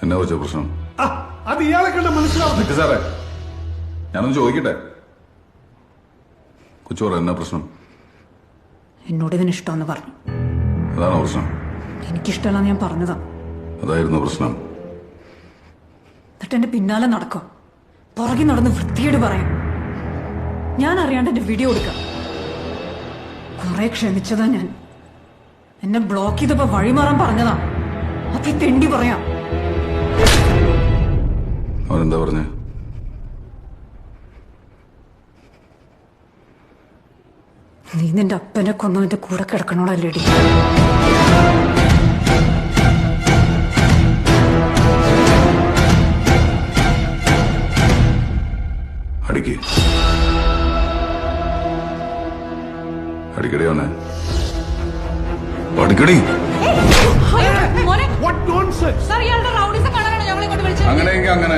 എന്നാ വെച്ച പ്രശ്നം? അത് ഇയാളെ കണ്ട മനസ്സിലാവും സാറേ, ഞാനൊന്ന് ചോദിക്കട്ടെ. കൊച്ചു എന്നാ പ്രശ്നം? എന്നോട് ഇതിന് ഇഷ്ടമെന്ന് പറഞ്ഞു. അതാണോ പ്രശ്നം? എനിക്കിഷ്ടമല്ലെന്ന് ഞാൻ പറഞ്ഞതാ. അതായിരുന്നു പ്രശ്നം. എന്നിട്ട് എന്റെ പിന്നാലെ നടക്കും, പുറകെ നടന്ന് വൃത്തിയോട് പറയും. ഞാൻ അറിയാണ്ട് എന്റെ വീഡിയോ എടുക്കാം. കുറെ ക്ഷമിച്ചതാ ഞാൻ. എന്നെ ബ്ലോക്ക് ചെയ്തപ്പോ വഴിമാറാൻ പറഞ്ഞതാ. അപ്പൊ ഈ തെണ്ടി പറയാം. അവനെന്താ പറഞ്ഞേ? നീ നിന്റെ അപ്പനെ കൊന്നവന്റെ കൂടെ കിടക്കണോടല്ലേടി? അടിക്ക്, അടിക്കടി അവനെ, അടിക്കടി. അങ്ങനെയെങ്കിൽ അങ്ങനെ